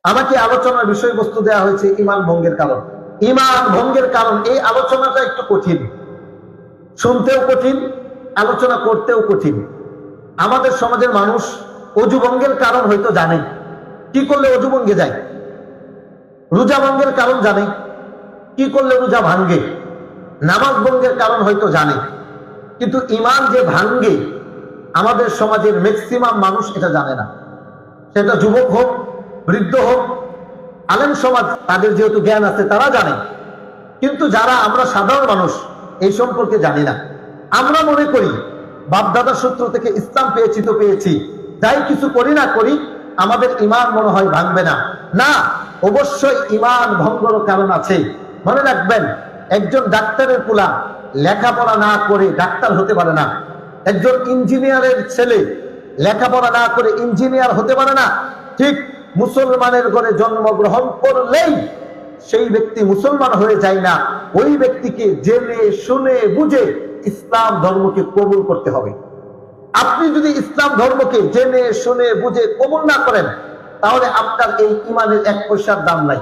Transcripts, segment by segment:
আমাকে আলোচনার বিষয়বস্তু দেওয়া হয়েছে ঈমান ভঙ্গের কারণ। ঈমান ভঙ্গের কারণ, এই আলোচনাটা একটু কঠিন, শুনতেও কঠিন, আলোচনা করতেও কঠিন। আমাদের সমাজের মানুষ অজু ভঙ্গের কারণ হয়তো জানে, কি করলে অজু ভঙ্গে যায়। রোজা ভঙ্গের কারণ জানে, কি করলে রোজা ভাঙ্গে। নামাজ ভঙ্গের কারণ হয়তো জানে, কিন্তু ঈমান যে ভাঙ্গে আমাদের সমাজের ম্যাক্সিমাম মানুষ এটা জানে না। সেটা যুবক হোক, বৃদ্ধ হোক, আলেম সমাজ, তাদের যেহেতু জ্ঞান আছে তারা জানে, কিন্তু যারা আমরা সাধারণ মানুষ এই সম্পর্কে জানি না। আমরা মনে করি বাপদাদার সূত্র থেকে ইসলাম পেয়েছি তো পেয়েছি, যাই কিছু করি না করি আমাদের ঈমান মনে হয় ভাঙবে না। না, অবশ্যই ঈমান ভঙ্গের কারণ আছে। মনে রাখবেন, একজন ডাক্তারের পোলা লেখাপড়া না করে ডাক্তার হতে পারে না। একজন ইঞ্জিনিয়ারের ছেলে লেখাপড়া না করে ইঞ্জিনিয়ার হতে পারে না। ঠিক মুসলমানের ঘরে জন্মগ্রহণ করলেই সেই ব্যক্তি মুসলমান হয়ে যায় না। ওই ব্যক্তিকে জেনে শুনে বুঝে ইসলাম ধর্মকে কবুল করতে হবে। আপনি যদি ইসলাম ধর্মকে জেনে শুনে বুঝে কবুল না করেন, তাহলে আপনার এই ঈমানের এক পয়সার দাম নাই।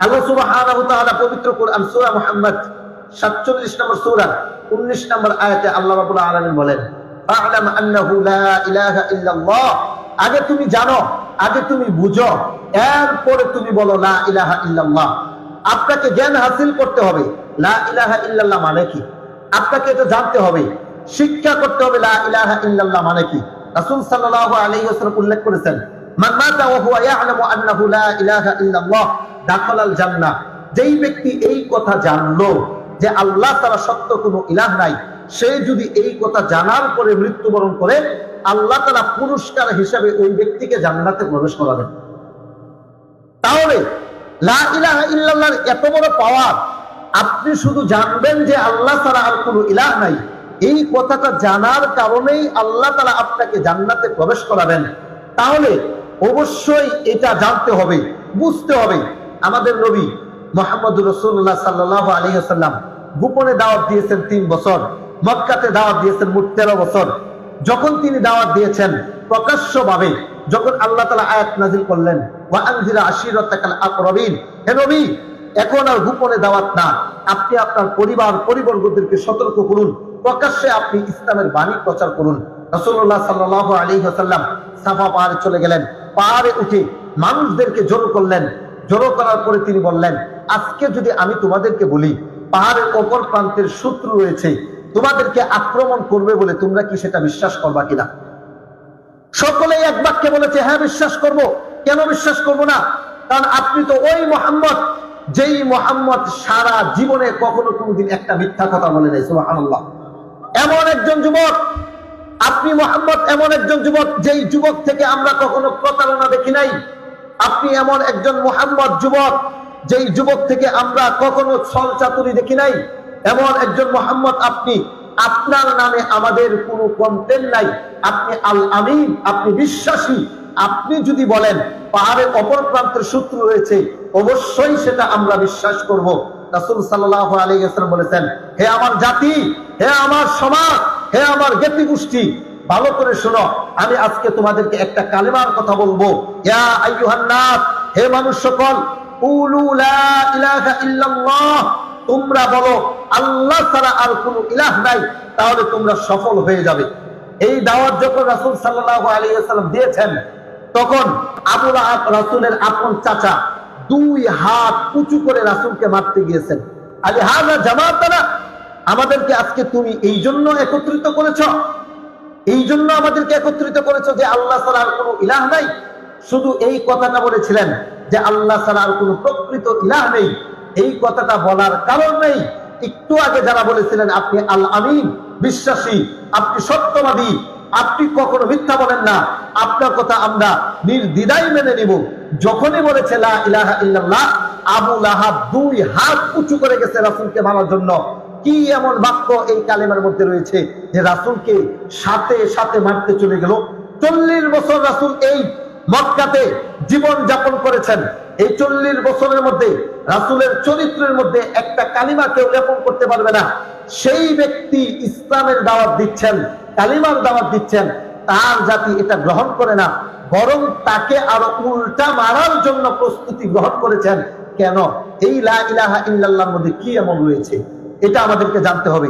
আল্লাহ সুবহানাহু ওয়া তাআলা পবিত্র কোরআন সূরা মুহাম্মদ 47 নম্বর সূরা 19 নম্বর আয়াতে আল্লাহ রাব্বুল আলামিন বলেন, ফা'লাম আন্নাহু লা ইলাহা ইল্লাল্লাহ। আগে তুমি জানো, আগে তুমি বুঝো, এরপরে তুমি বলো লা ইলাহা ইল্লাল্লাহ। আপনাকে জ্ঞান হাসিল করতে হবে লা ইলাহা ইল্লাল্লাহ মানে কি। আপনাকে এটা জানতে হবে, শিক্ষা করতে হবে লা ইলাহা ইল্লাল্লাহ মানে কি। রাসূল সাল্লাল্লাহু আলাইহি ওয়াসাল্লাম উল্লেখ করেছেন, মান মাতা ওয়া হুয়া ইয়া'লামু আন্নাহু লা ইলাহা ইল্লাল্লাহ দাখালাল জান্নাহ। যেই ব্যক্তি এই কথা জানলো যে আল্লাহ তাআলা সত্য কোনো ইলাহ নাই, সে যদি এই কথা জানার পরে মৃত্যুবরণ করে, আল্লাহ তাআলা পুরস্কার হিসেবে ওই ব্যক্তিকে জান্নাতে প্রবেশ করাবেন। তাহলে লা ইলাহা ইল্লাল্লাহর এত বড় পাওয়ার, আপনি শুধু জানবেন যে আল্লাহ ছাড়া আর কোনো ইলাহ নাই, এই কথাটা জানার কারণেই আল্লাহ তাআলা আপনাকে জান্নাতে প্রবেশ করাবেন। তাহলে অবশ্যই এটা জানতে হবে, বুঝতে হবে। আমাদের নবী মুহাম্মদুর রাসূলুল্লাহ সাল্লাল্লাহু আলাইহি ওয়াসাল্লাম গোপনে দাওয়াত দিয়েছেন 3 বছর, মক্কাতে দাওয়াত দিয়েছেন মোট 13 বছর। যখন তিনি দাওয়াত দিয়েছেন প্রকাশ্যভাবে, যখন আল্লাহ তাআলা আয়াত নাযিল করলেন, ওয়া আনজিরা আশিরাতাকাল আকরাবিন, হে নবী এখন আর গোপনে দাওয়াত না, আপনি আপনার পরিবার পরিবর্গদেরকে সতর্ক করুন, প্রকাশ্যে আপনি ইসলামের বাণী প্রচার করুন। রাসূলুল্লাহ সাল্লাল্লাহু আলাইহি ওয়াসাল্লাম সাফা পাহাড়ে চলে গেলেন, পাহাড়ে উঠে মানুষদেরকে জড়ো করলেন। জড়ো করার পরে তিনি বললেন, আজকে যদি আমি তোমাদেরকে বলি পাহাড়ের অপর প্রান্তের শত্রু রয়েছে, তোমাদেরকে আক্রমণ করবে বলে, তোমরা কি সেটা বিশ্বাস করবা কিনা? সকলেই এক বাক্যে বলেছে, হ্যাঁ বিশ্বাস করব। কেন বিশ্বাস করব না? কারণ আপনি তো ওই মুহাম্মদ, যেই মুহাম্মদ সারা জীবনে কখনো কোনোদিন একটা মিথ্যা কথা বলে নাই। সুবহানাল্লাহ। এমন একজন যুবক আপনি, মুহাম্মদ এমন একজন যুবক, যেই যুবক থেকে আমরা কখনো প্রতারণা দেখি নাই। আপনি এমন একজন মুহাম্মদ যুবক, যেই যুবক থেকে আমরা কখনো ছল চাতুরি দেখি নাই। এমন একজন মুহাম্মদ আপনি, আপনার নামে আমাদের কোনো কমপ্লেন নাই। আপনি আল আমিন, আপনি বিশ্বাসী। আপনি যদি বলেন পাহাড়ের অপর প্রান্তের শত্রু রয়েছে, অবশ্যই সেটা আমরা বিশ্বাস করব। রাসূল সাল্লাল্লাহু আলাইহি ওয়াসাল্লাম বলেছেন, হে আমার জাতি, হে আমার সমাজ, হে আমার জ্ঞাতি গোষ্ঠী, ভালো করে শোনো, আমি আজকে তোমাদেরকে একটা কালেমার কথা বলবো। ইয়া আইয়ুহান নাস, হে মানুষ সকল, কুলু লা ইলাহা ইল্লাল্লাহ, তোমরা বলো আল্লাহ ছাড়া আর কোনো ইলাহ নাই, তাহলে তোমরা সফল হয়ে যাবে। এই দাওয়াত যখন রাসূল সাল্লাল্লাহু আলাইহি ওয়াসাল্লাম দিয়েছেন, তখন আবু লাহাব, রাসূলের আপন চাচা, 2 হাত উঁচু করে রাসূলকে মারতে গিয়েছেন। আলি হাযা জামাতানা, আমাদেরকে আজকে তুমি এই জন্য একত্রিত করেছ, এই জন্য আমাদেরকে একত্রিত করেছো যে আল্লাহ ছাড়া আর কোনো ইলাহ নাই। শুধু এই কথাটা বলেছিলেন যে আল্লাহ ছাড়া আর কোনো প্রকৃত ইলাহ নেই, এই কথাটা বলার কারণ নেই। একটু আগে যারা বলেছিলেন আপনি আল আমিন, বিশ্বাসী, আপনি সত্যবাদী, আপনি কখনো মিথ্যা বলেন না, আপনার কথা আমরা নির্দ্বিধায় মেনে নিব, যখনই বলেছে লা ইলাহা ইল্লাল্লাহ, আবু লাহাব 2 হাত উঁচু করে গেছে রাসূলকে মারার জন্য। কি এমন বাক্য এই কালেমার মধ্যে রয়েছে যে রাসূলকে সাথে সাথে মারতে চলে গেল? 40 বছর রাসূল এই মক্কাতে জীবন যাপন করেছেন। এই 40 বছরের মধ্যে রাসূলের চরিত্রের মধ্যে একটা কালিমা কেউ লেপন করতে পারবে না। সেই ব্যক্তি ইসলামের দাওয়াত দিচ্ছেন, কালিমার দাওয়াত দিচ্ছেন, তার জাতি এটা গ্রহণ করে না। বরং তাকে আরো উল্টা মারার জন্য প্রস্তুতি গ্রহণ করেছেন। কেন? এই লা ইলাহা ইল্লাল্লাহর মধ্যে কি এমন রয়েছে, এটা আমাদেরকে জানতে হবে।